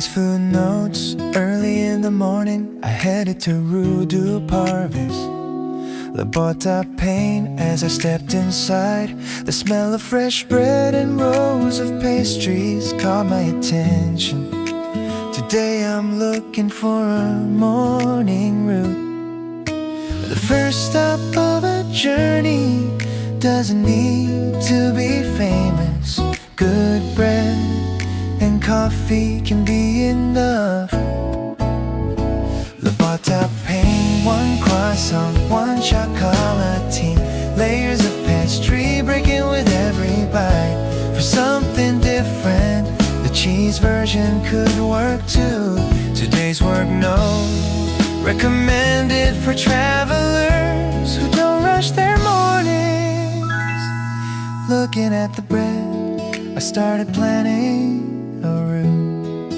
Today's food notes. Early in the morning I headed to Rue du Parvis. La Boîte à Pain. As I stepped inside, the smell of fresh bread and rows of pastries caught my attention. Today I'm looking for a morning route. The first stop of a journey doesn't need to be famous. Good bread and coffee can be enough. La Boîte à Pain. One croissant, one chocolatine, layers of pastry breaking with every bite. For something different, the cheese version could work too. Today's work note, recommended for travelers who don't rush their mornings. Looking at the bread, I started planning a route.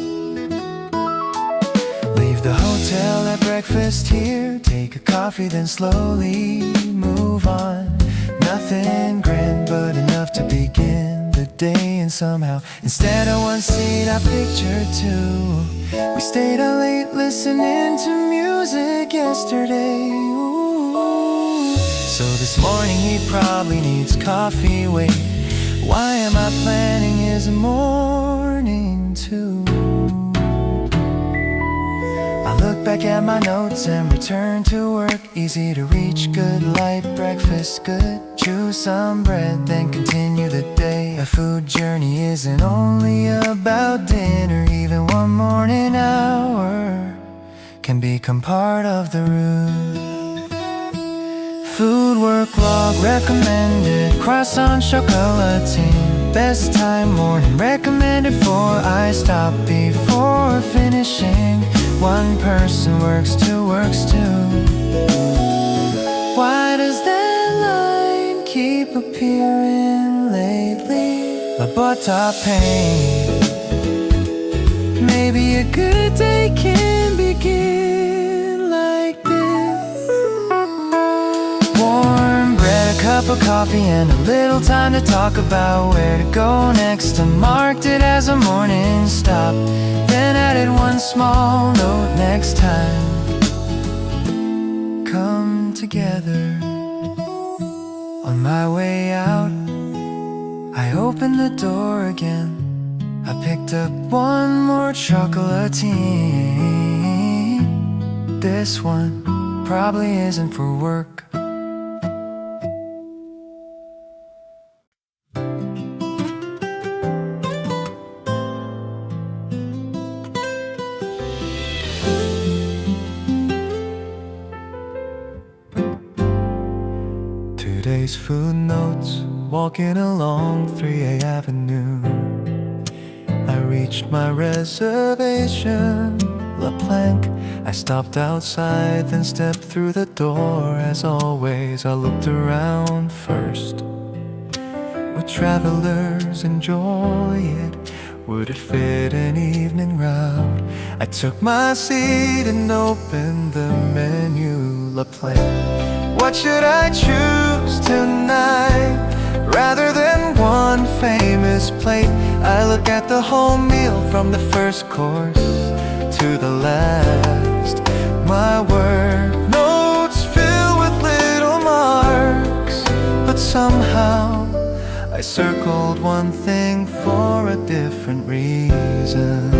Leave the hotel at breakfast here, take a coffee, then slowly move on. Nothing grand, but enough to begin the day. And somehow, instead of one seat, I pictured two. We stayed out late listening to music yesterday. Ooh. So this morning he probably needs coffee. Wait, why am I planning his morning too? I look back at my notes and return to work. Easy to reach, good light breakfast, good. Chew some bread, then continue the day. A food journey isn't only about dinner. Even one morning hour can become part of the route. Food work log recommended, croissant chocolatine. Best time morning recommended for I stop before finishing. One person works, two works too. Why does that line keep appearing lately? La Boîte à Pain. Maybe a good day can begin like this. Warm bread, a cup of coffee, and a little time to talk about where to go next. I marked it as a morning stop, then added one small note: next time, come together. On my way out, I opened the door again. I picked up one more chocolatine. This one probably isn't for work. Today's food notes. Walking along 3A Avenue, I reached my reservation, La Planque. I stopped outside, then stepped through the door. As always, I looked around first. Would travelers enjoy it? Would it fit an evening route? I took my seat and opened the menu. La Planque. What should I choose tonight? Rather than one famous plate, I look at the whole meal from the first course to the last. My work notes fill with little marks, but somehow I circled one thing for a different reason.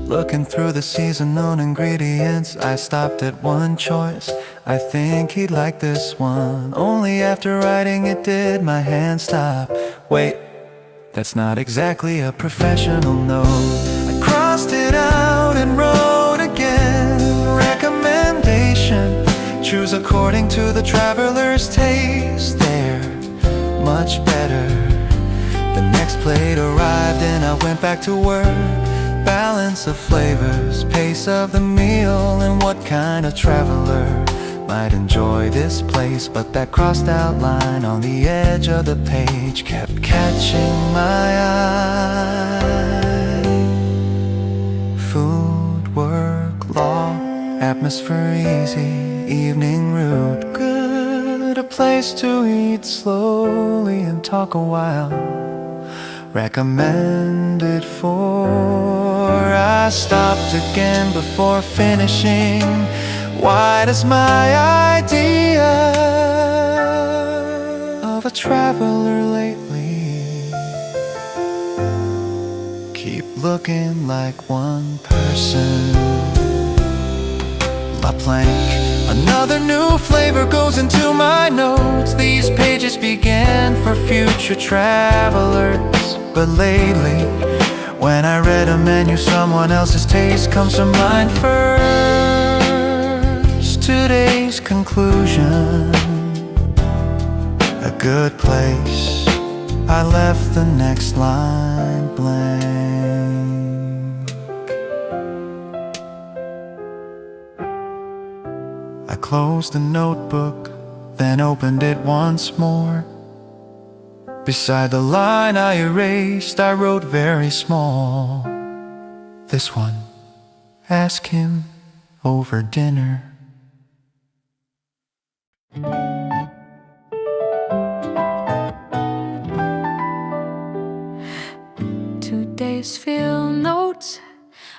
Looking through the seasonal ingredients, I stopped at one choice. I think he'd like this one. Only after writing it did my hand stop. Wait, that's not exactly a professional note. I crossed it out and wrote again. Recommendation: choose according to the traveler's taste. They're much better. The next plate arrived and I went back to work. Balance of flavors, pace of the meal, and what kind of traveler might enjoy this place. But that crossed out line on the edge of the page kept catching my eye. Food, work, law, atmosphere easy, evening route good. A place to eat slowly and talk a while. recommended for. I stopped again before finishing. Why does my idea of a traveler lately keep looking like one person? La plank. Another new flavor goes into my notes. These pages began for future travelers, but lately, when I read a menu, someone else's taste comes to mind first. Today's conclusion, a good place. I left the next line blank. I closed the notebook, then opened it once more. Beside the line I erased, I wrote very small. This one, ask him over dinner. Today's field notes.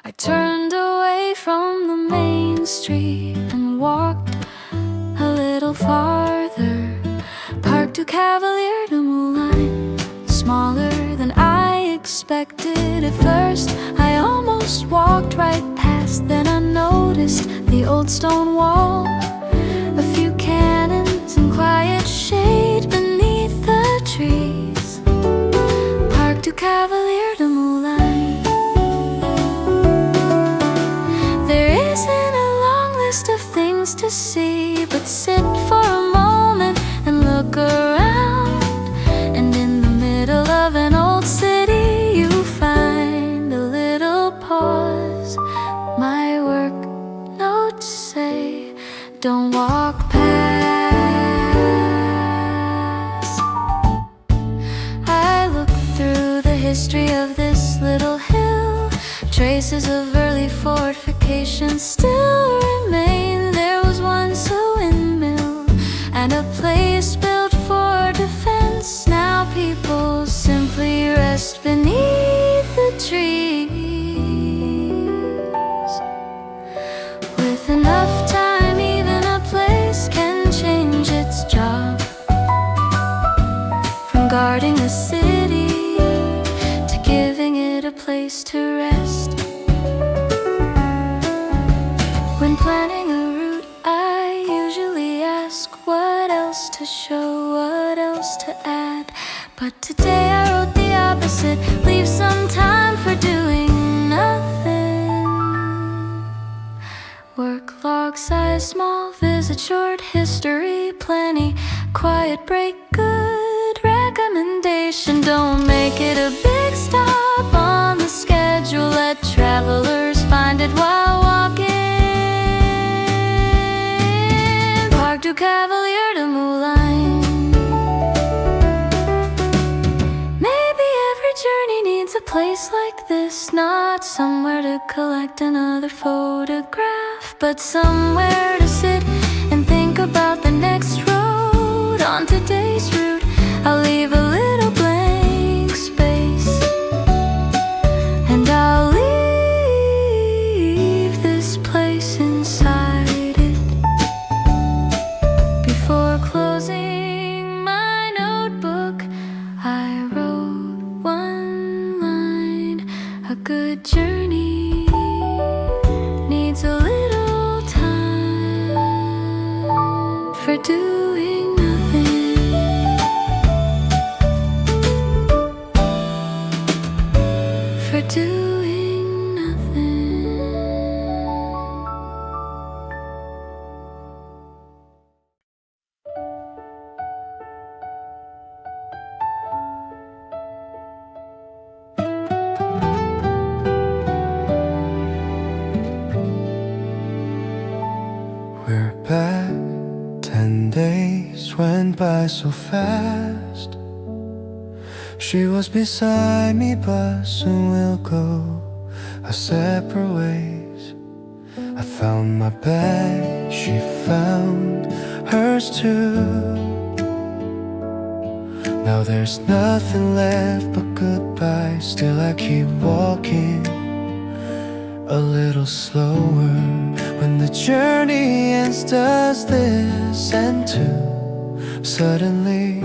I turned away from the main street and walked a little farther. Park to Cavalier de Moulin, smaller than I expected. At first I almost walked right past, then I noticed the old stone wall, a few cannons and quiet shade beneath the trees. Park to Cavalier de Moulin. Of things to see, but sit for a moment and look around, and in the middle of an old city you find a little pause. My work notes say, don't walk past. I look through the history of this little hill. Traces of early fortifications still remain. There was once a windmill and a place built for defense. Now people simply rest beneath the trees. With enough time, even a place can change its job. From guarding a city to giving it a place to rest. When planning a route, I usually ask what else to show, what else to add. But today I wrote the opposite, leave some time for doing nothing. Work log size small, visit short history, plenty, quiet break, good recommendation. Don't make it a big stop on the schedule, let travelers find it while walking. To Cavalier de Moulin. Maybe every journey needs a place like this, not somewhere to collect another photograph, but somewhere to sit and think about the next road. On today's route, I'll leave a little blank space, and I'll leave this place inside. Before closing my notebook, I wrote one line. A good journey needs a little time for doing nothing. For doing nothing. We're back. 10 days went by so fast. She was beside me, but soon we'll go our separate ways. I found my bag, she found hers too. Now there's nothing left but goodbye. Still I keep walking a little slower. When the journey ends, does this end too suddenly?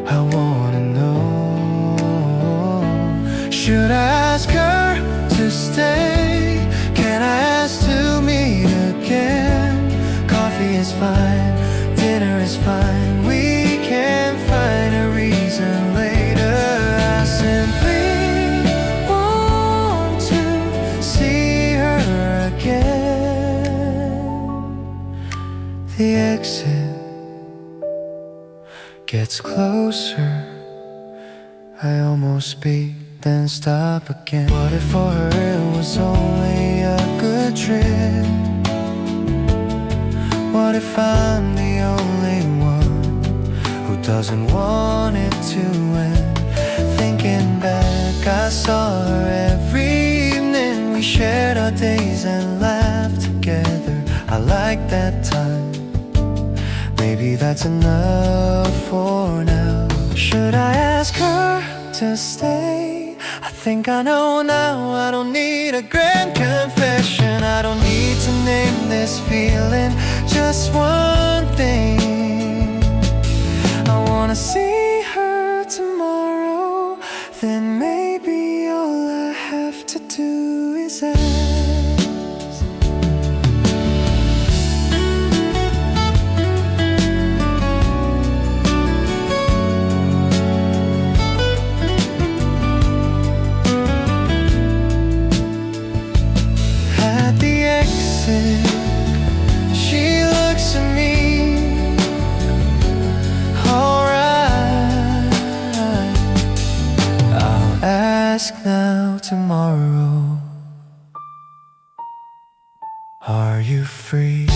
I wanna know, should I ask her to stay? Can I ask to meet again? Coffee is fine, dinner is fine, we can find a reason later. I simply want to see her again. The exit gets closer. I almost speak, then stop again. What if for her it was only a good trip? What if I'm the only one who doesn't want it to end? Thinking back, I saw her every evening. We shared our days and laughed together. I like that time. Maybe that's enough for now. Should I ask her to stay? I think I know now. I don't need a grand confession. I don't need to name this feeling. Just one thing, I wanna see her tomorrow. Then maybe all I have to do is ask. She looks at me, alright. I'll ask now, tomorrow, are you free?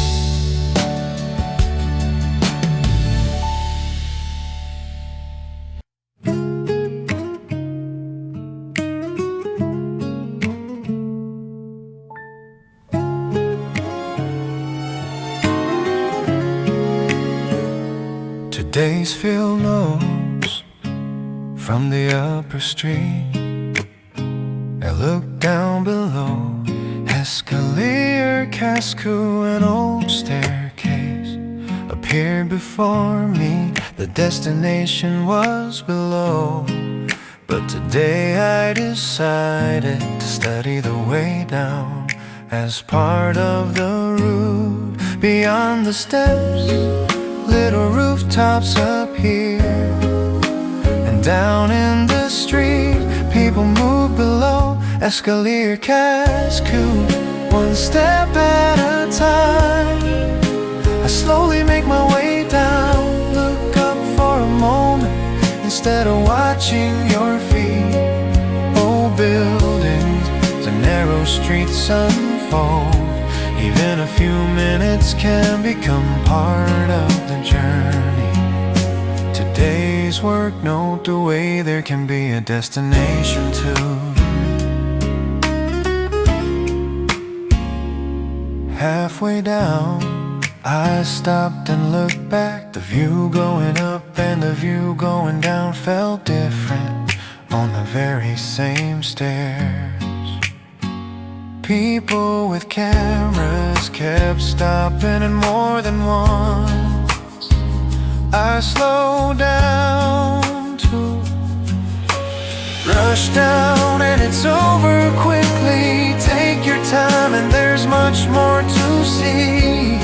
Today's field notes from the upper street. I look down below. Escalier, Casco, an old staircase appeared before me. The destination was below, but today I decided to study the way down as part of the route. Beyond the steps, little rooftops up here, and down in the street, people move below. Escalier, Casco, one step at a time. I slowly make my way down, look up for a moment instead of watching your feet. Old buildings, the narrow streets unfold. Even a few minutes can become part of the journey. Today's work, note the way there can be a destination too. Halfway down, I stopped and looked back. The view going up and the view going down felt different on the very same stairs. People with cameras kept stopping, and more than once I slowed down to rush down, and it's over quickly. Take your time, and there's much more to see.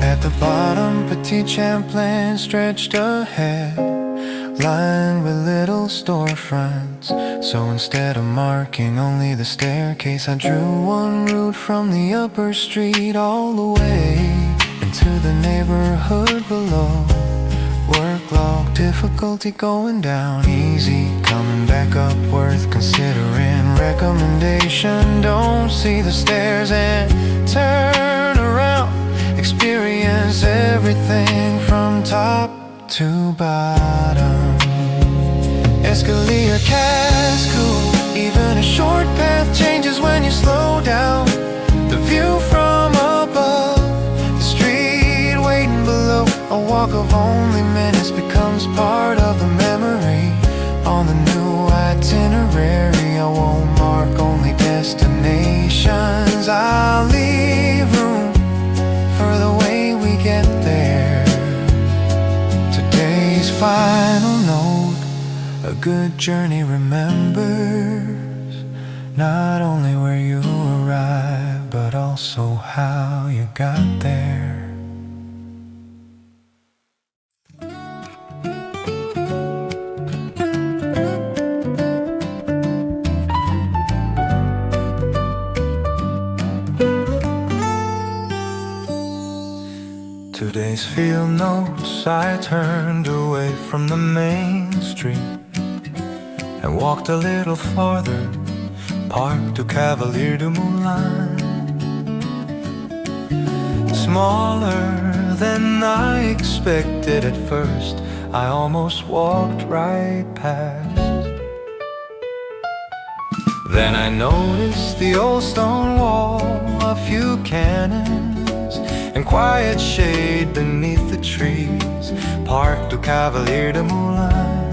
At the bottom, Petit Champlain stretched ahead, lined with little storefronts. So instead of marking only the staircase, I drew one route from the upper street all the way into the neighborhood below. Work log, difficulty going down, easy coming back up, worth considering. Recommendation, don't see the stairs and turn around. Experience everything from top to bottom. Escalier, Casco, even a short path changes when you slow down. The view from above, the street waiting below, a talk of only minutes becomes part of the memory. On the new itinerary, I won't mark only destinations. I'll leave room for the way we get there. Today's final note, a good journey remembers not only where you arrived, but also how you got there. Today's field notes, I turned away from the main street and walked a little farther, parked to Cavalier de Moulin. Smaller than I expected at first, I almost walked right past. Then I noticed the old stone wall, a few cannons, and quiet shade beneath the trees, parked to Cavalier de Moulin.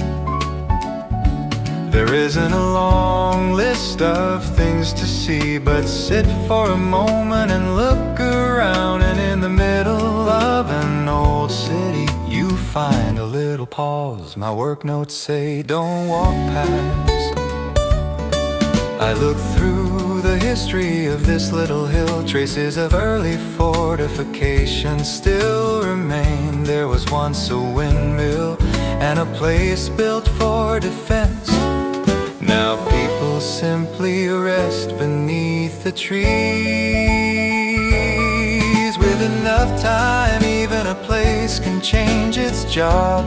There isn't a long list of things to see, but sit for a moment and look around, and in the middle of an old city you find a little pause. My work notes say don't walk past. I look through the history of this little hill. Traces of early fortifications still remain. There was once a windmill and a place built for defense. Now people simply rest beneath the trees. With enough time, even a place can change its job.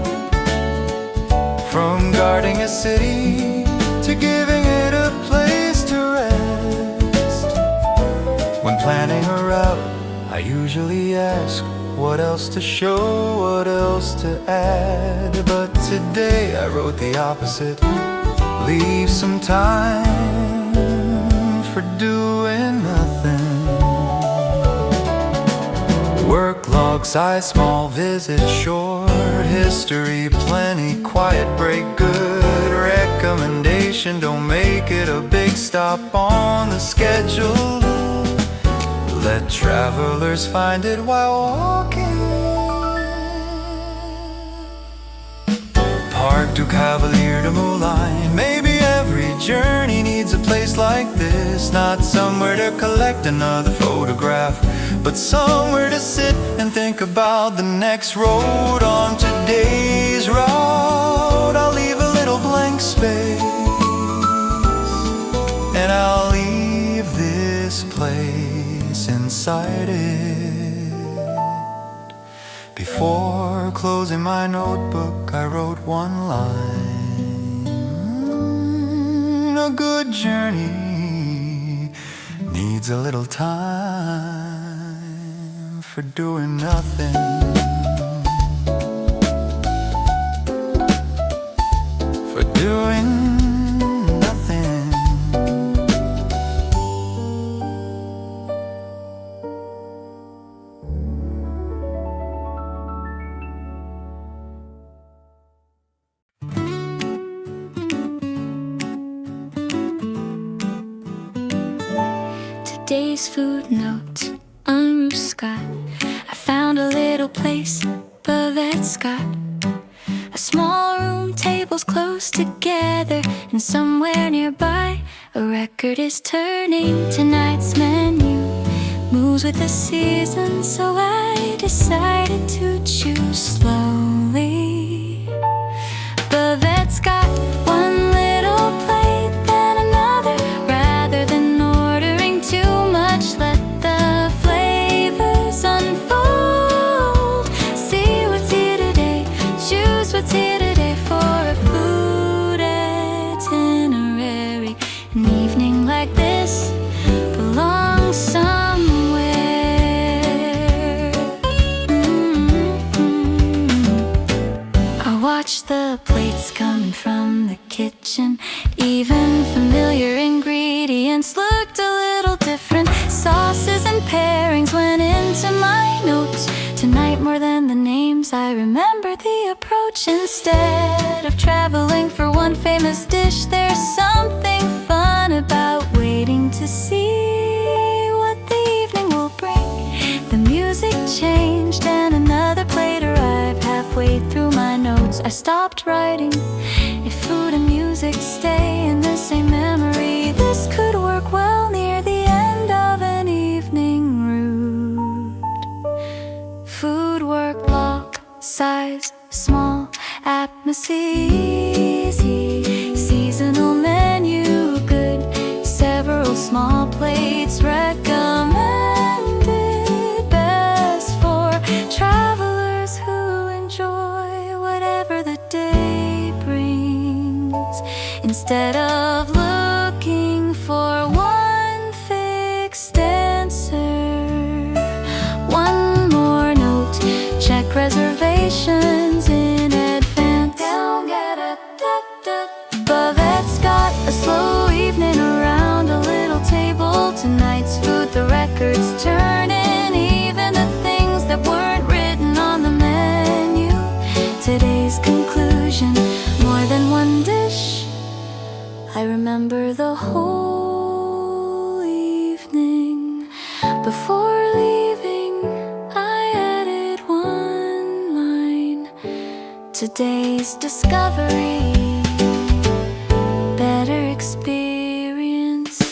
From guarding a city to giving it a place to rest. When planning a route, I usually ask what else to show, what else to add. But today I wrote the opposite. Leave some time for doing nothing. Work log, size small, visit short, history plenty, quiet break good, recommendation don't make it a big stop on the schedule. Let travelers find it while walking. Park du Cavalier de Moulin. Maybe every journey needs a place like this. Not somewhere to collect another photograph, but somewhere to sit and think about the next road. On today's route, I'll leave a little blank space, and I'll leave this place inside it. Before closing my notebook, I wrote one line. A good journey needs a little time for doing nothing. For doing nothing. Today's food notes on Roof Scott. I found a little place above that Scott. A small room, tables close together, and somewhere nearby a record is turning. Tonight's menu moves with the seasons, so I decided to choose slowly. But that's got one little plate, then another. Rather than ordering too much, let the flavors unfold. See what's here today, choose what's here today for a food itinerary. An evening like this belongs somewhere. I watch the plates coming from the kitchen. Even familiar ingredients looked a little different. Sauces and pairings went into my notes. Tonight more than the names, times I remember the approach. Instead of traveling for one famous dish, there's something fun about waiting to see what the evening will bring. The music changed and another plate arrived. Halfway through my notes I stopped writing. If food and music stay in the same memory, this could work well near the end of an evening route. Food, work, block, size, small, atmosphere, easy, seasonal menu, good, several small plates recommended, best for travelers who enjoy whatever the day brings. Instead of looking for one fixed answer, one more note, check reservations in advance. Buvette's got a slow evening around a little table. Tonight's food, the records turning, even the things that weren't written on the menu. Today's conclusion, more than one dish. I remember the whole evening. Before leaving, I added one line. Today's discovery, better experienced.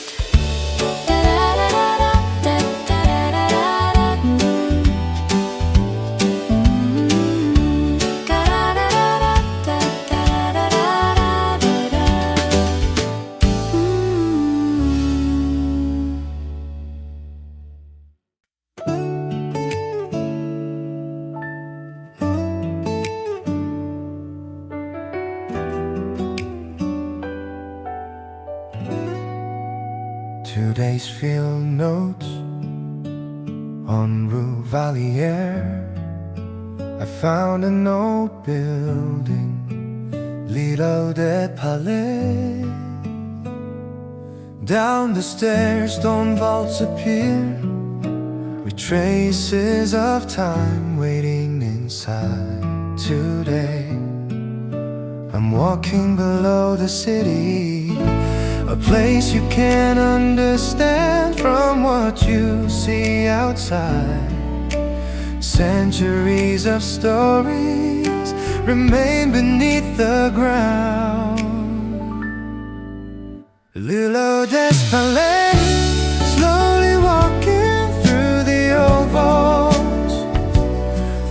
Today's field notes on Rue Valier. I found an old building, Lido de Palais. Down the stairs, stone vaults appear, with traces of time waiting inside. Today, I'm walking below the city, a place you can't understand from what you see outside. Centuries of stories remain beneath the ground. L'îlot des Palais, slowly walking through the old vaults.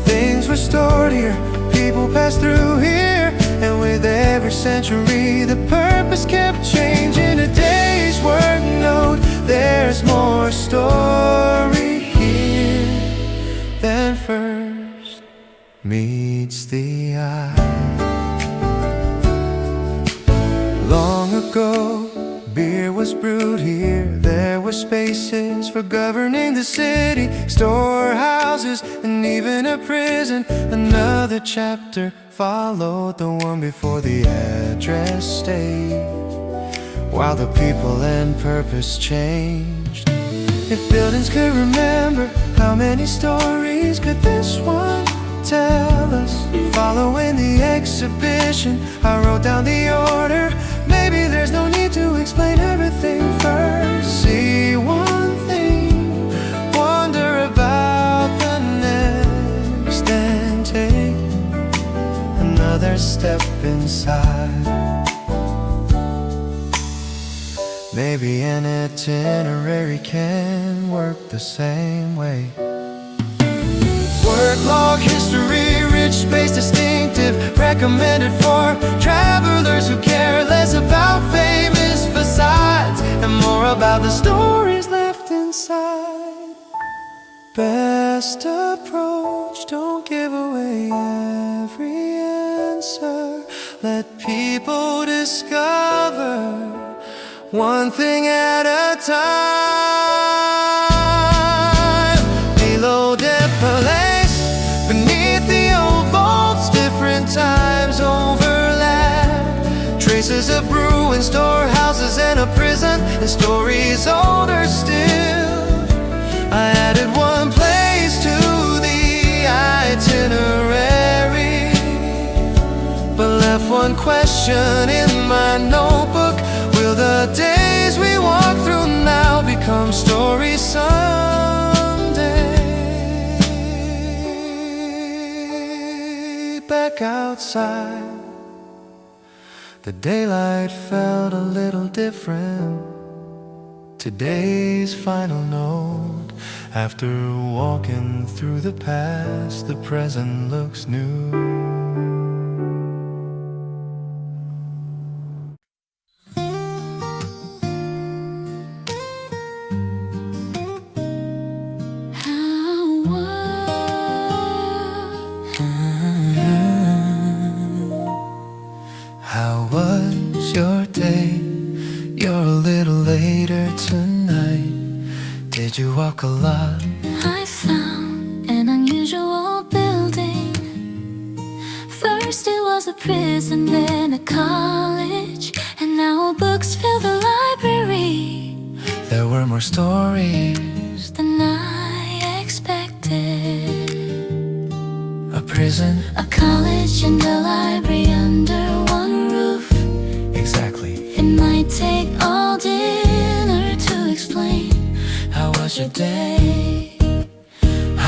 Things were stored here, people passed through here, and with every century the purpose kept changing. A day's work note, there's more story here than first meets the eye. Long ago, beer was brewed here. There were spaces for governing the city, storehouses, and even a prison. Another chapter followed the one before the address stayed, while the people and purpose changed. If buildings could remember, how many stories could this one tell us? Following the exhibition, I wrote down the order. Maybe there's no need to explain everything first. See one thing, wonder about the next, then take another step inside. Maybe an itinerary can work the same way. Word log history, rich space, distinctive, recommended for travelers who care less about famous facades and more about the stories left inside. Best approach, don't give away every answer. Let people discover one thing at a time. Below the palace, beneath the old vaults, different times overlap. Traces of ruined storehouses and a prison, and stories older still. I added one place to the itinerary. one question in my notebook. Will the days we walk through now become stories someday? Back outside, the daylight felt a little different. Today's final note. After walking through the past, the present looks new. How was your day? You're a little later tonight. Did you walk a lot? I found an unusual building. First it was a prison, then a college, and now books fill the library. There were more stories Than I expected. A prison, A college and a library under one roof. exactly. It might take all dinner to explain. How was your day?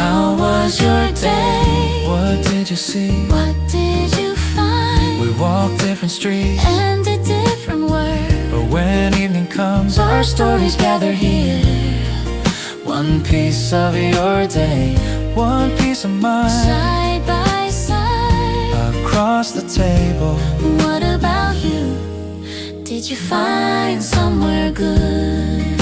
How was your day? What did you see? What did you find? We walked different streets, And did different work. but when evening comes, Our stories gather here. one piece of your day, one piece of mine, Side by side. across the table. What about you? Did you find somewhere good?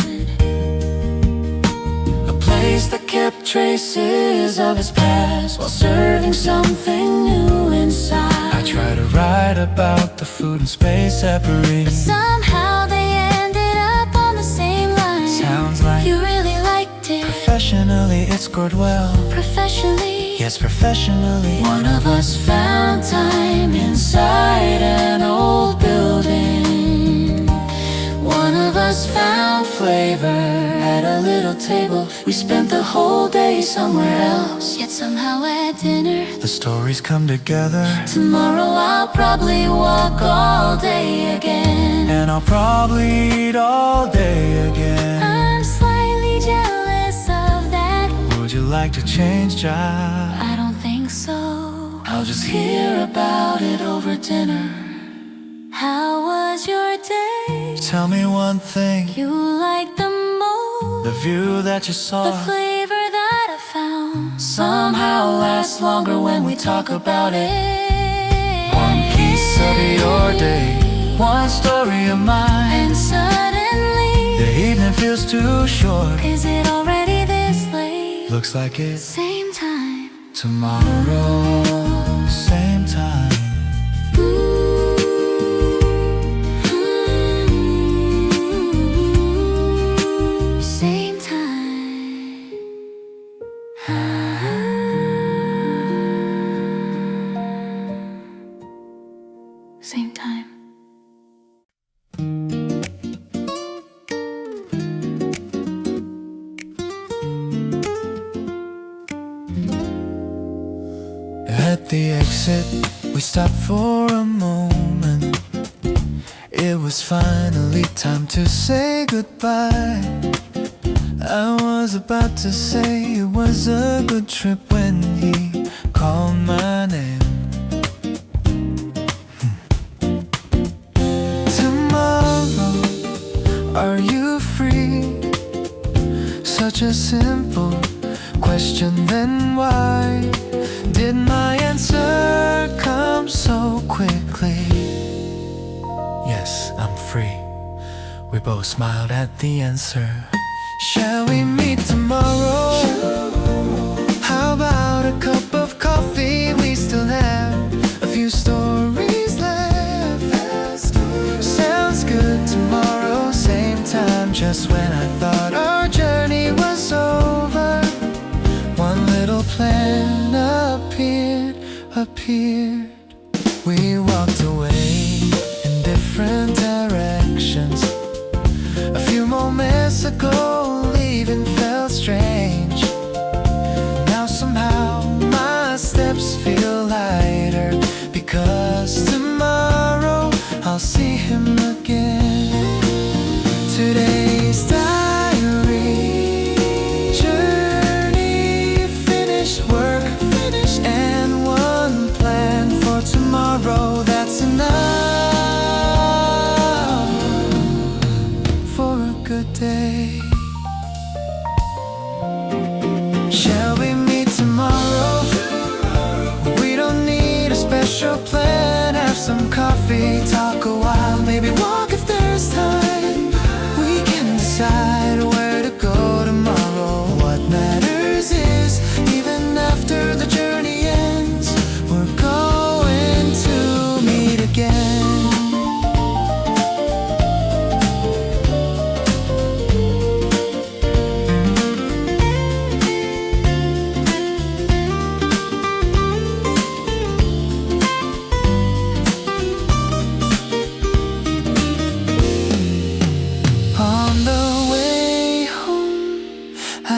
A place that kept traces of its past while serving something new inside. I try to write about the food and space separating. Somehow they ended up on the same line. Sounds like You really liked it. professionally it scored well. Professionally, Yes, professionally. one of us found time inside an old building. One of us found flavor at a little table. We spent the whole day somewhere else, yet somehow at dinner. The stories come together, Tomorrow I'll probably walk all day again. and I'll probably eat all day again. I'm slightly jealous of that. Would you like to change jobs? I don't think so. I'll just hear About it over dinner. How was your day? Tell me one thing. You liked the most. The view that you saw, The flavor that I found somehow lasts longer when we talk about it. one piece of your day, one story of mine. And suddenly, The evening feels too short. is it already this late? Looks like it's Same time. tomorrow, same time. Same time. Same time. At the exit, we stopped for a moment. It was finally time to say goodbye. I was about to say it was a good trip when he called my name. Tomorrow, are you free? Such a simple question, then why did my answer come so quickly? Yes, I'm free. We both smiled at the answer. Shall we meet tomorrow? How about a cup of coffee? We still have a few stories left. Sounds good. Tomorrow, same time. Just when I thought our journey was over, one little plan appeared. We walked away in different directions. A few moments ago, leaving felt strange. Now somehow my steps feel lighter, because tomorrow Today's diary journey, finish work, finish, and one plan for tomorrow. That's enough for a good day. Shall we meet tomorrow? We don't need a special plan. Have some coffee, talk a while, maybe walk if there's time. We can decide where to go tomorrow. What matters is, even after the journey ends, we're going to meet again.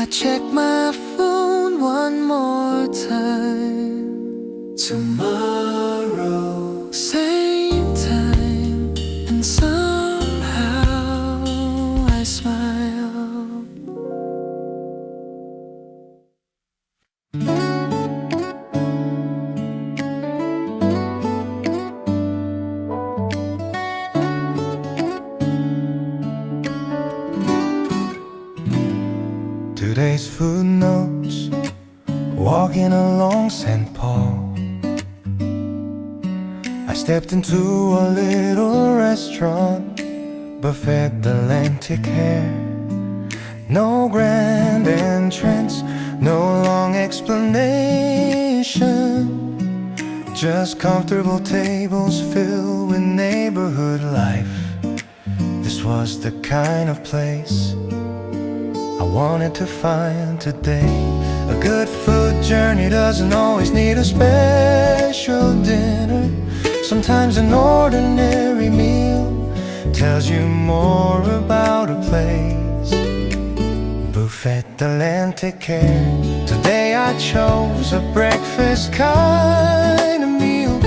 Check my phone one more time. Tomorrow, same time, and somehow I smile. Today's footnotes, walking along St. Paul. I stepped into a little restaurant, buffet Atlantic hair. No grand entrance, no long explanation, just comfortable tables filled with neighborhood life. This was the kind of place I wanted to find today. A good food journey doesn't always need a special dinner. Sometimes an ordinary meal tells you more about a place. Buffet Atlantic care. Today I chose a breakfast kind of meal.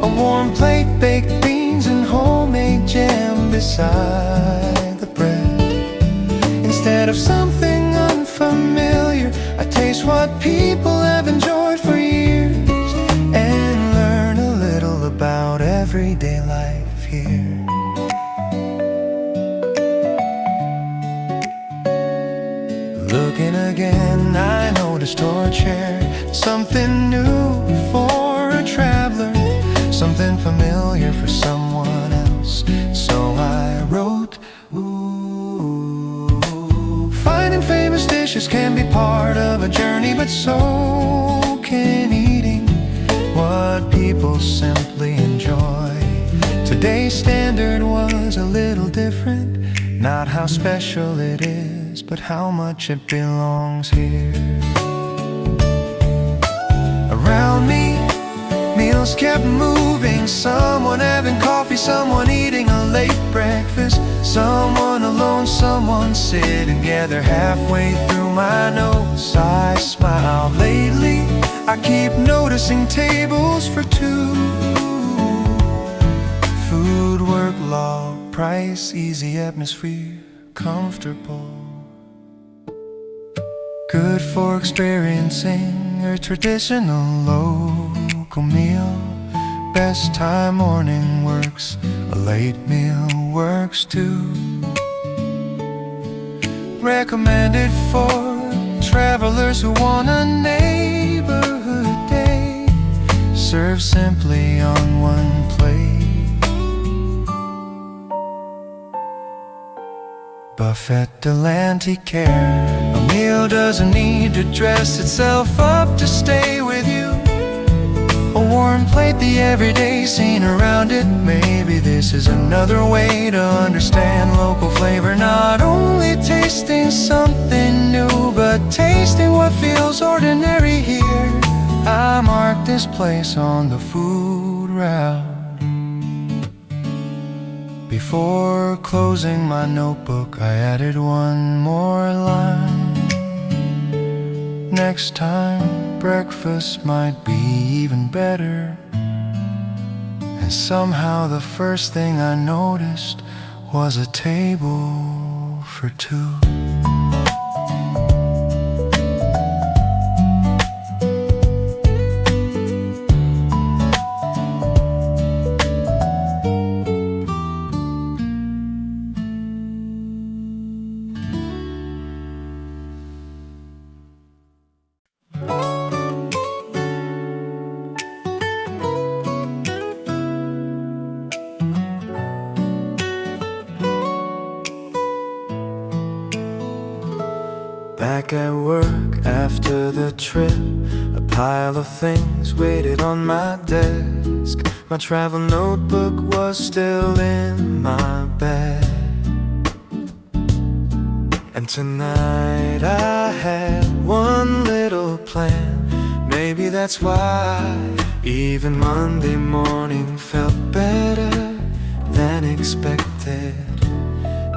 A warm plate, baked beans and homemade jam beside the bread. Instead of something unfamiliar, I taste what people have enjoyed for years and learn a little about everyday life here. Looking again, I noticed a chair, something new for a traveler, something familiar for someone else. So I wrote, finding famous dishes can be part of a journey, but so can eating what people simply enjoy. Today's standard was a little different, not how special it is, but how much it belongs here. Around me, meals kept moving, someone having coffee, someone eating a late breakfast, someone alone, someone sitting together. Halfway through my notes I smile. Lately I keep noticing tables for two. Food, work, law, price, easy atmosphere, comfortable. Good for experiencing a traditional local meal. Best time morning works, a late meal works too. Recommended for travelers who want a neighborhood day, served simply on one plate. Buffet Atlantic care. A meal doesn't need to dress itself up to stay with you. A warm plate, the everyday scene around it. Maybe this is another way to understand local flavor. Not only tasting something new, but tasting what feels ordinary here. I marked this place on the food route. Before closing my notebook, I added one more line. Next time, breakfast might be even better. And somehow the first thing I noticed was a table for two. Back at work after the trip, a pile of things waited on my desk. My travel notebook was still in my bed. And tonight I had one little plan. Maybe that's why even Monday morning felt better than expected.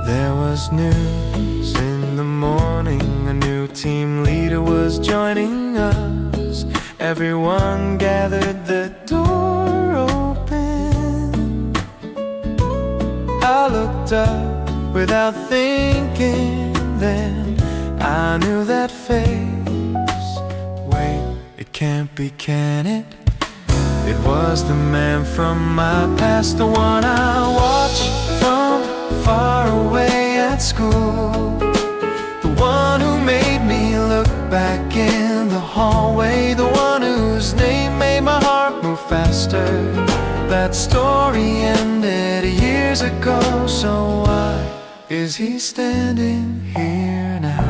There was news in the morning, a new team leader was joining us. Everyone gathered, the door open. I looked up without thinking, then I knew that face. Wait, it can't be, can it? It was the man from my past, the one I watched from far away at school, the one who made me look back in the hallway, the one whose name made my heart move faster. That story ended years ago, so why is he standing here now?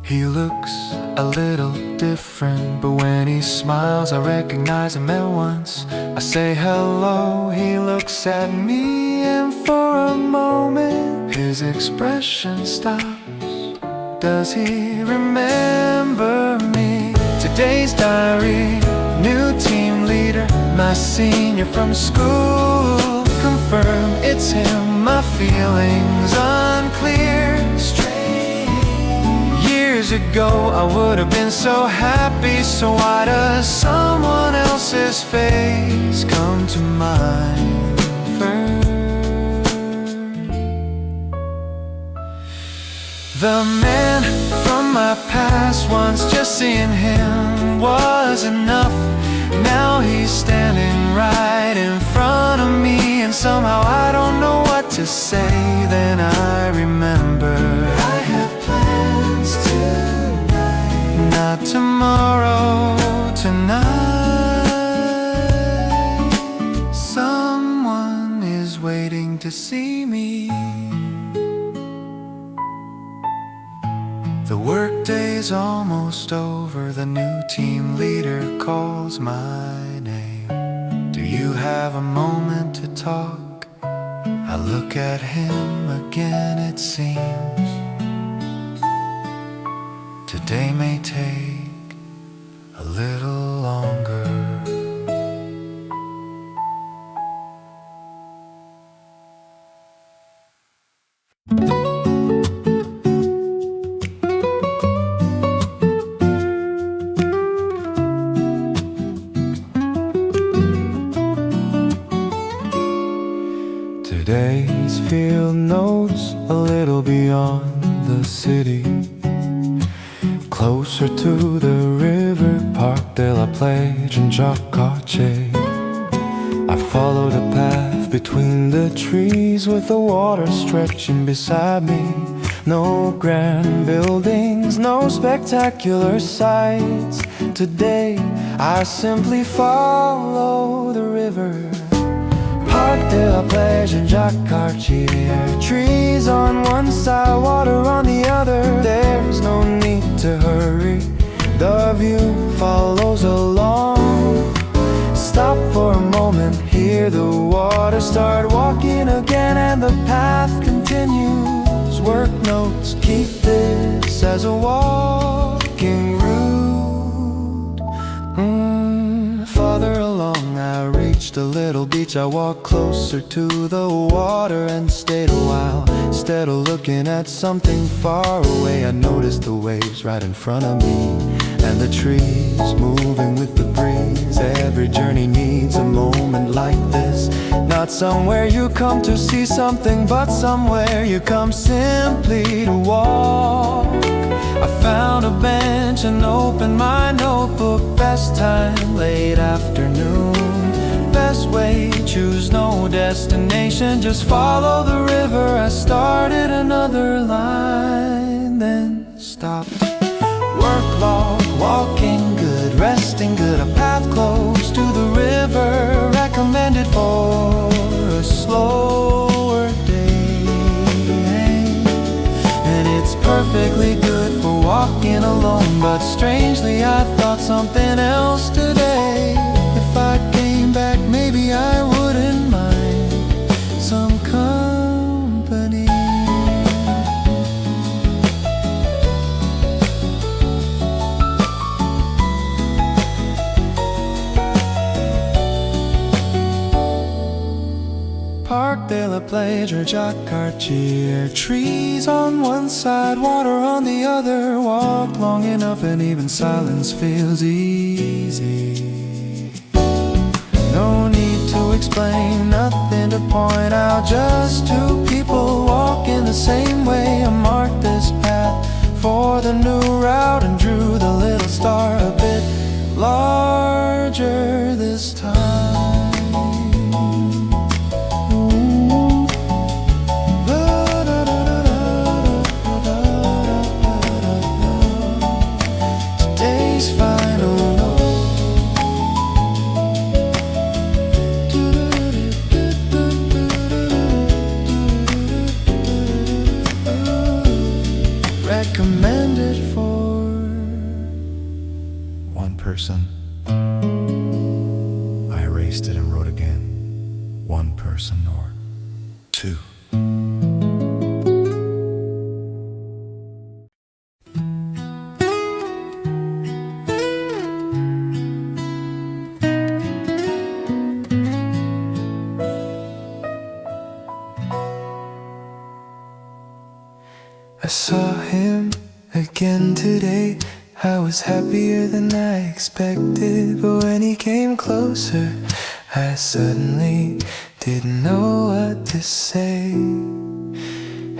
He looks a little different, but when he smiles I recognize him at once. I say hello, he looks at me, and for a moment his expression stops. Does he remember me? Today's diary, new team leader, my senior from school. Confirm it's him, my feelings unclear. Years ago I would have been so happy, so why does someone else's face come to mind first? The man from my past, once just seeing him was enough. Now he's standing right in front of me, and somehow I don't know what to say. Then I remember I have plans tonight, not tomorrow, tonight. Someone is waiting to see me. The workday's almost over, the new team leader calls my name. Do you have a moment to talk? I look at him again, it seems today may take a little longer. Today's field notes a little beyond the city, closer to the river, Park de la Plage and Jacques-Cartier. I followed a path between the trees with the water stretching beside me. No grand buildings, no spectacular sights. Today I simply follow the river, Park de la Plage and Jacques-Cartier. Trees on one side, water on the other. There's no need to hurry, the view follows along. Stop for a moment, hear the water start walking again, and the path continues. Work notes, keep this as a walking route. Farther along I reached a little beach. I walked closer to the water and stayed a while. Instead of looking at something far away, I noticed the waves right in front of me, and the trees moving with the breeze. 'cause every journey needs a moment like this. Not somewhere you come to see something, but somewhere you come simply to walk. I found a bench and opened my notebook. Best time, late afternoon. Best way, choose no destination, just follow the river. I started another line, then stopped. Work log, walking good, resting good. A path close to the river, recommended for a slower day. And it's perfectly good for walking alone, but strangely I thought something else today. If I came back, maybe I wouldn't mind some company. Parkdale, a pleasure, Jacques-Cartier. Trees on one side, water on the other. Walk long enough and even silence feels easy. No need to explain, nothing to point out. Just two people walking the same way. I marked this path for the new route and drew the little star a bit larger this time. Today's final note. Recommended for one person. I erased it and wrote again. One person or two. I saw him again today. I was happier than I expected, but when he came closer, I suddenly didn't know what to say.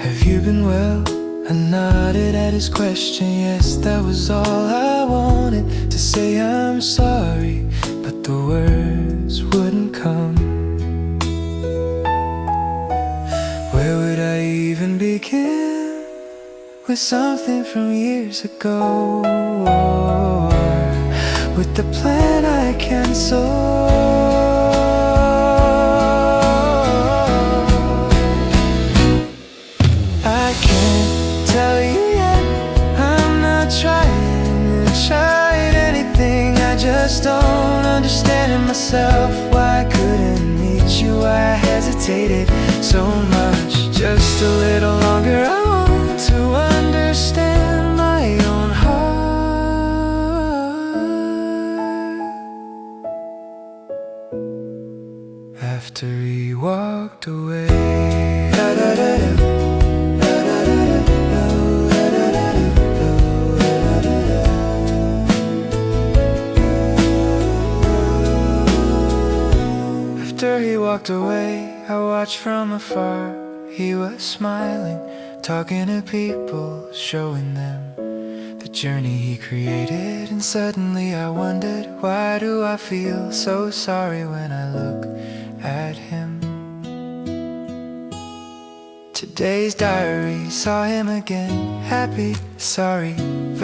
Have you been well? I nodded at his question. Yes, that was all I wanted to say. I'm sorry, but the words wouldn't come. Where would I even begin with something from years ago? With the plan I canceled. I can't tell you yet, I'm not trying to try anything. I just don't understand it myself. Why I couldn't meet you, why I hesitated so much. Just a little longer, I want to understand my own heart. After he walked away, after he walked away, I watched from afar. He was smiling, talking to people, showing them the journey he created. And suddenly I wondered, why do I feel so sorry when I look at him? Today's diary saw him again, happy, sorry,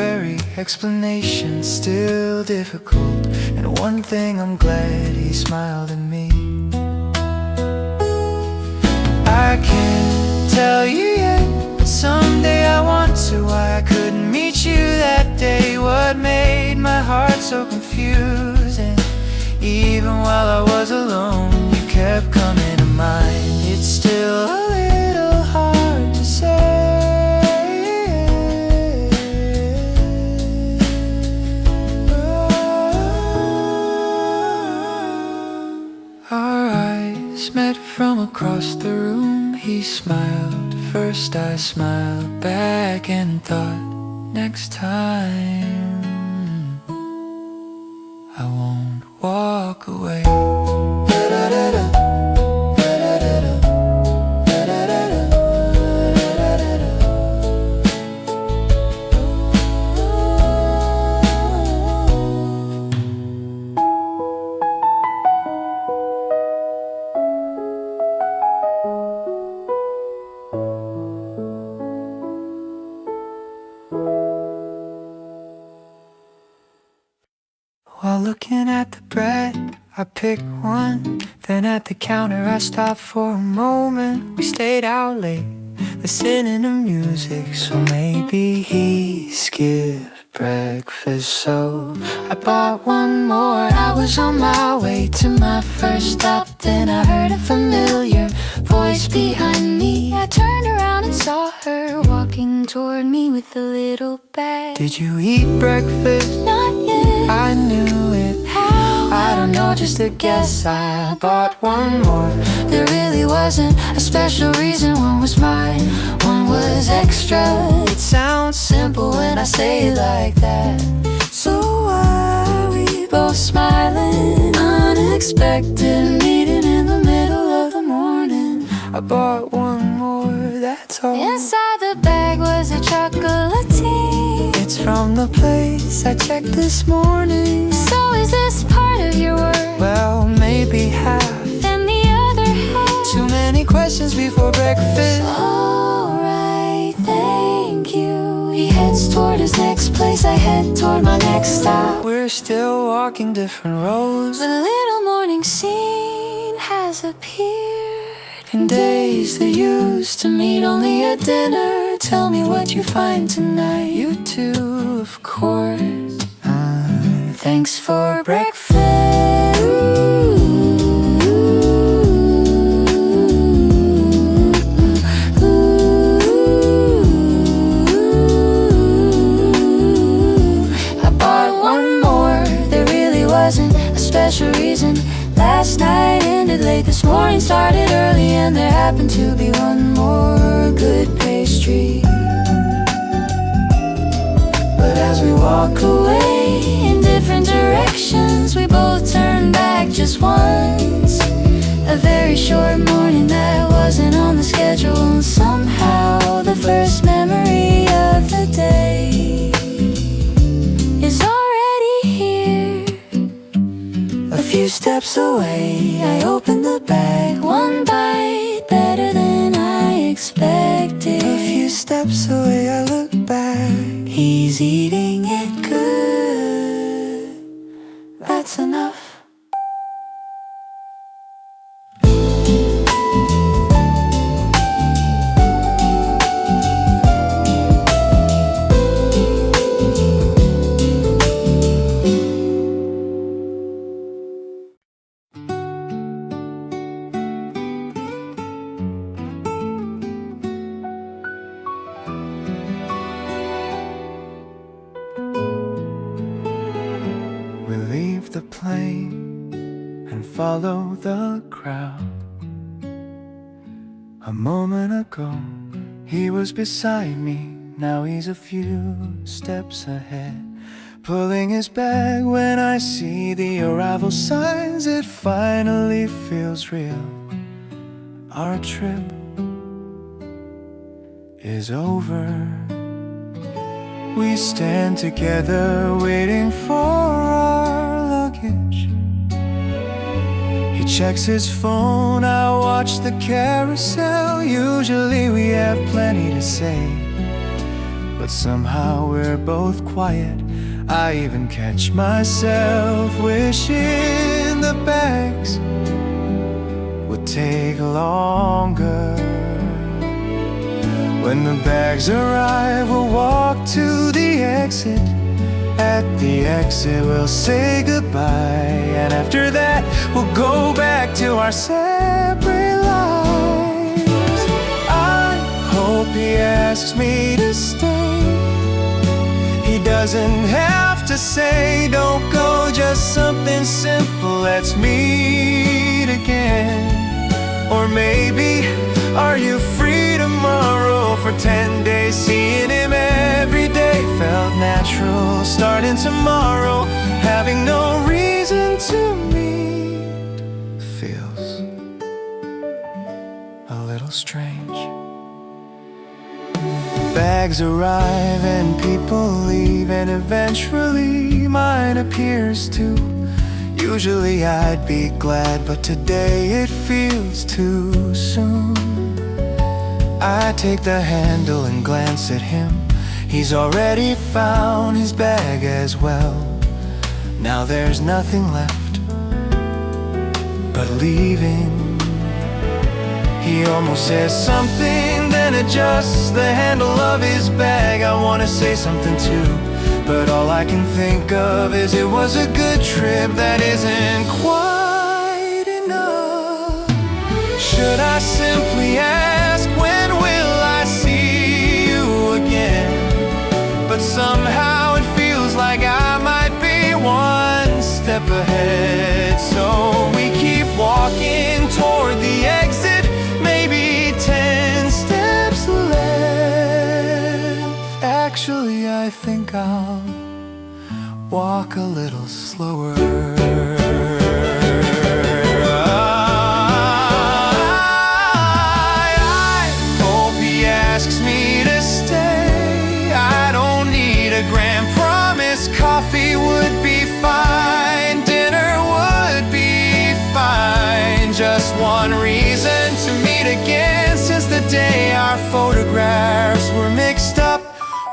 very, explanation still difficult. And one thing, I'm glad he smiled at me. I can't tell you yet, but someday I want to. Why I couldn't meet you that day, what made my heart so confusing. Even while I was alone, you kept coming to mind. It's still a little hard to say. Our eyes met from across the room. He smiled, first I smiled back and thought, next time I won't walk walk away. While looking at the bread, I picked one. Then at the counter I stopped for a moment. We stayed out late, listening to music. So maybe he skipped breakfast, so I bought one more. I was on my way to my first stop. Then I heard a familiar voice behind me. I turned around and saw her walking toward me with a little bag. Did you eat breakfast? Not yet. I knew it. How? I don't know, just a guess. I bought one more. There really wasn't a special reason. One was mine, one was extra. It sounds simple when I say it like that. So why are we both smiling? Unexpected meeting in the middle of the morning. I bought one more, that's all. Inside the bag was a chocolatine. It's from the place I checked this morning. So is this part of your work? Well, maybe half. And the other half? Too many questions before breakfast. Alright, thank you. He heads toward his next place, I head toward my next stop. We're still walking different roads. The little morning scene has appeared. In days that used to meet only at dinner. Tell me what you find tonight. You too, of course. Thanks for breakfast. I bought one more. There really wasn't a special reason. Last night ended late, this morning started early, and there happened to be one more good pastry. But as we walk away in different directions, we both turn back just once. A very short morning that wasn't on the schedule, and somehow the first memory of the day is already here. A few steps away, I open the bag. One bite, better than I expected. A few steps away, I look back. He's eating it good. That's enough. We leave the plane and follow the crowd. A moment ago, he was beside me. Now he's a few steps ahead, pulling his bag. When I see the arrival signs, it finally feels real. Our trip is over. We stand together waiting for our luggage. He checks his phone, I watch the carousel. Usually we have plenty to say, but somehow we're both quiet. I even catch myself wishing the bags would take longer. When the bags arrive, we'll walk to the exit. At the exit, we'll say goodbye, and after that, we'll go back to our separate lives. I hope he asks me to stay. He doesn't have to say, don't go, just something simple, let's meet again. Or maybe, are you free tomorrow for 10 days? Seeing him every day felt natural. Starting tomorrow, having no reason to meet. little strange. Bags arrive and people leave, and eventually mine appears too. Usually I'd be glad, but today it feels too soon. I take the handle and glance at him. He's already found his bag as well. Now there's nothing left but leaving. He almost says something, then adjusts the handle of his bag. I wanna say something too, but all I can think of is it was a good trip. That isn't quite enough. Should I simply ask, when will I see you again? But somehow it feels like I might be one step ahead. So we keep walking toward the exit, maybe 10 steps left. Actually, I think I'll walk a little slower. I hope he asks me to stay. I don't need a grand promise. Coffee would be fine, dinner would be fine. Just one reason to meet again, since the day our photographs were mixed up.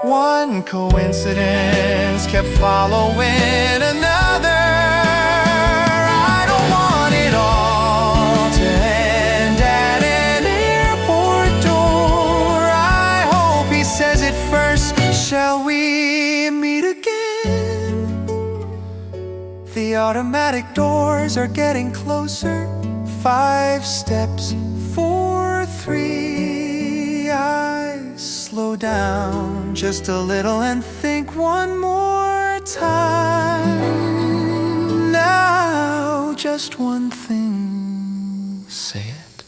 One coincidence kept following another. I don't want it all to end at an airport door. I hope he says it first. Shall we meet again? The automatic doors are getting closer. 5 steps, 4, 3. I slow down just a little and think one more time. Now, just one thing, say it.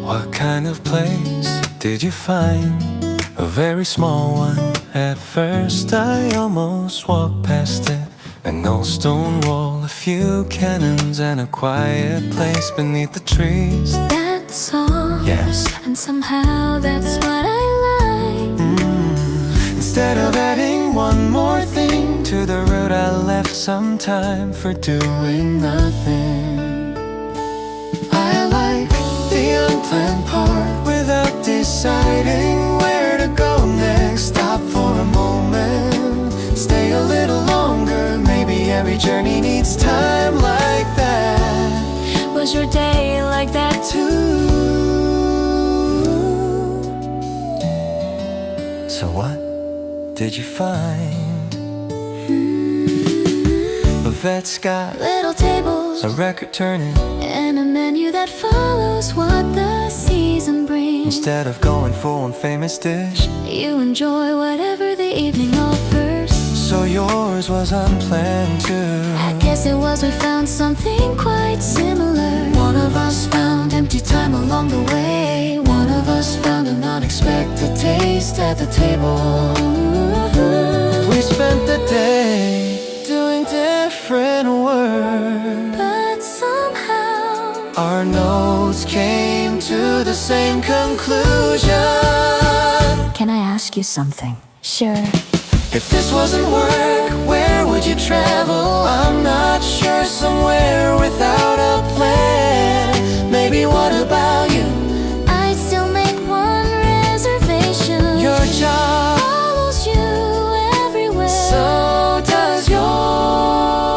What kind of place did you find? A very small one. At first I almost walked past it. An old stone wall, a few cannons, and a quiet place beneath the trees. That's all. Yes. And somehow that's what I like. Instead of adding one more thing to the route, I left some time for doing nothing. I like the unplanned part, without deciding where to go next. Stop for a moment, stay a little longer. Maybe every journey needs time like that. Was your day like that too? So what did you find? A vet's got Little tables a record turning. and a menu that follows what the season brings. Instead of going for one famous dish, You enjoy whatever the evening offers. so yours was unplanned too. I guess it was we found something quite similar. One of us found empty time along the way. One of us found an unexpected taste at the table. We spent the day doing different work. But somehow Our notes came to the same conclusion. Can I ask you something? Sure. If this wasn't work, where would you travel? I'm not sure, somewhere without a plan. Maybe what about you? I'd still make one reservation. Your job, follows you everywhere. so does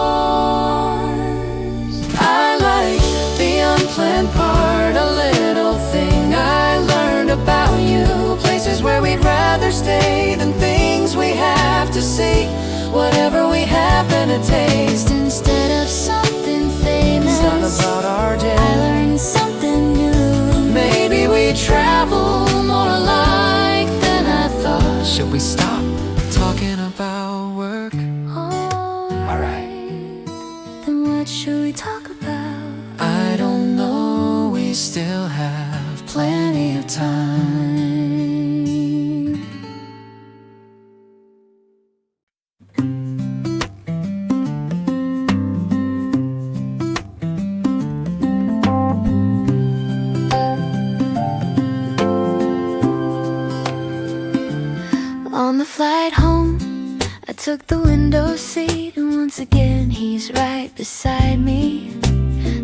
yours. I like the unplanned part, a little thing I learned about you. Places where we'd rather stay than things we have to see. Whatever we happen to taste, Instead of something famous, it's not about our day. I learned something new. Maybe we travel more alike than I thought. Should we stop talking about work? Alright. Then what should we talk about? I don't know, we still have plenty of time. took the window seat, and once again he's right beside me.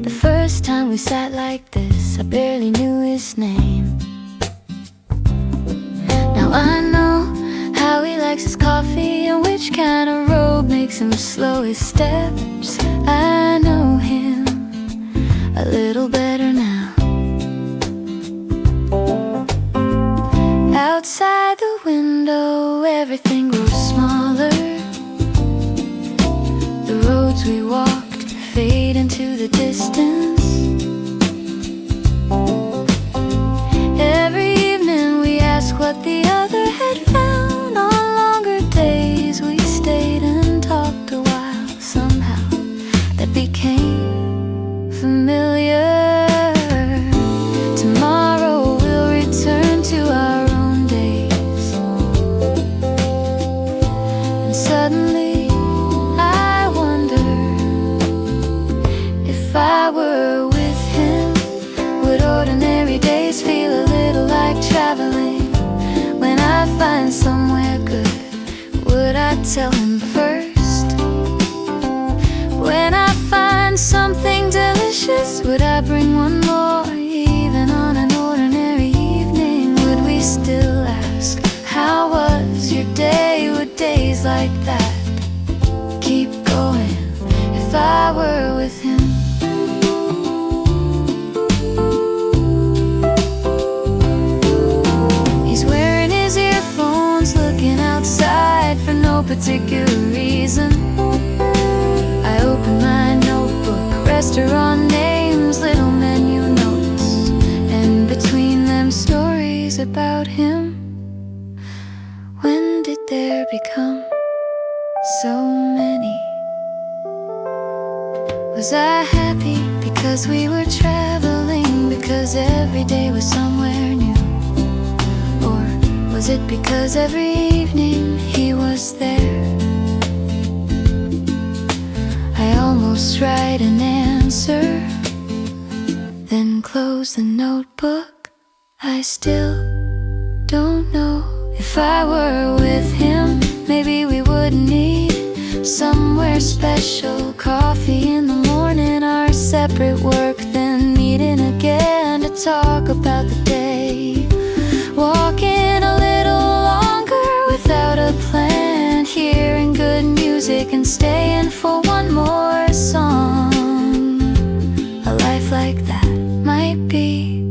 The first time we sat like this, I barely knew his name. Now I know how he likes his coffee and which kind of road makes him slow his steps. I know him a little better now. Outside the window, everything grows smaller. The roads we walked fade into the distance. Every evening we ask what the other had found. On longer days we stayed and talked a while. Somehow that became familiar. Tomorrow we'll return to our own days. And suddenly I wonder, if I were with him, would ordinary days feel a little like traveling? When I find somewhere good, would I tell him first? When I find something delicious, would I bring one more? Even on an ordinary evening, would we still ask, how was your day? Would days like that keep going if I were with him? He's wearing his earphones, looking outside for no particular reason. I open my notebook, restaurant names, little menu notes, and between them stories about him. When did there become so many? Was I happy because we were traveling, because every day was somewhere new? Or was it because every evening he was there? I almost write an answer, then close the notebook. I still don't know. If I were with him, maybe we wouldn't need somewhere special. Coffee in the morning, our separate work, then meeting again to talk about the day. Walking a little longer without a plan, hearing good music and staying for one more song. A life like that might be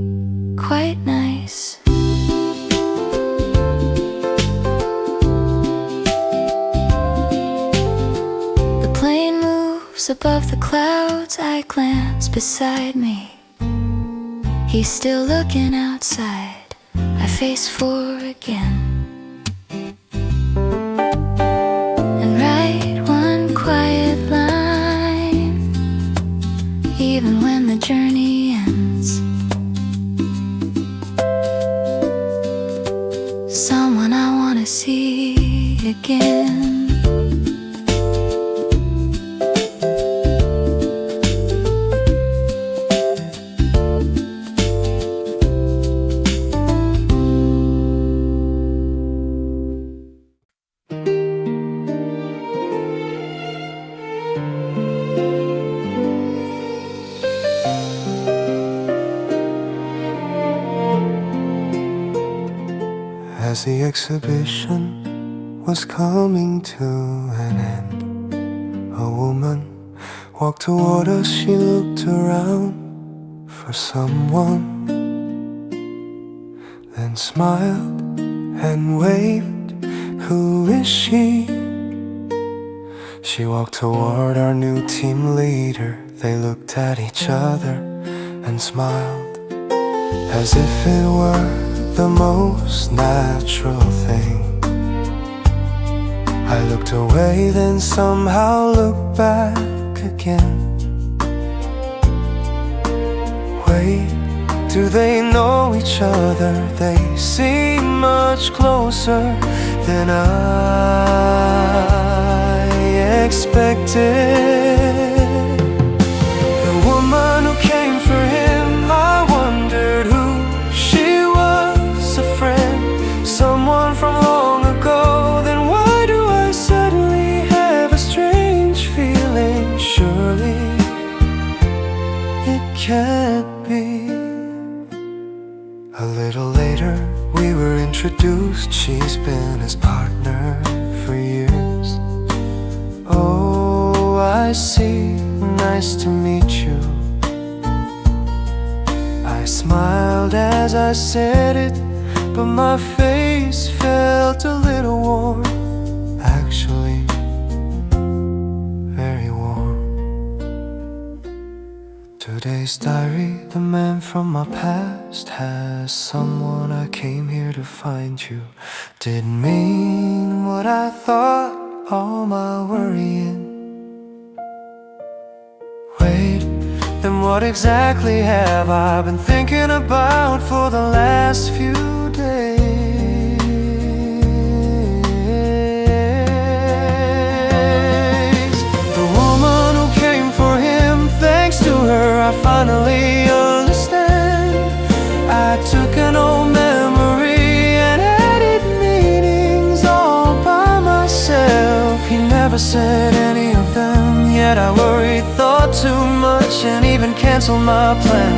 quite nice. The plane moves above the clouds, I glance beside me. He's still looking outside, I face forward again. And write one quiet line, even when the journey ends. Someone I wanna see again. As the exhibition was coming to an end, a woman walked toward us. She looked around for someone, then smiled and waved. Who is she? She walked toward our new team leader. They looked at each other and smiled, as if it were the most natural thing. I looked away, then somehow looked back again. Wait, do they know each other? They seem much closer than I expected. The woman who came for him, I wondered who she was. A friend, someone from long ago. Then why do I suddenly we were introduced. She's been his partner for years. Oh, I see, nice to meet you. I smiled as I said it, but my face felt a little warm. Actually, very warm. Today's diary, the man from my past has someone. I came here to find you. Didn't mean what I thought, all my worrying. Wait, then what exactly have I been thinking about for the last few days? The woman who came for him, thanks to her I finally understand. I took an old memory and added meanings all by myself. He never said any of them, yet I worried, thought too much, and even canceled my plan.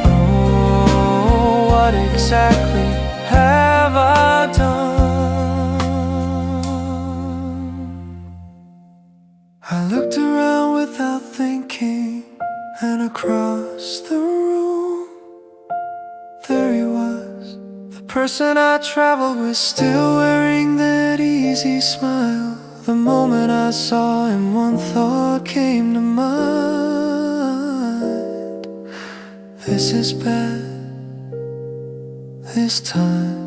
Oh, what exactly have I done? I looked around without thinking, and across the room there he was, the person I traveled with, still wearing that easy smile. The moment I saw him, one thought came to mind. This is bad, this time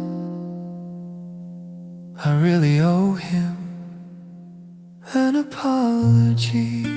I really owe him an apology.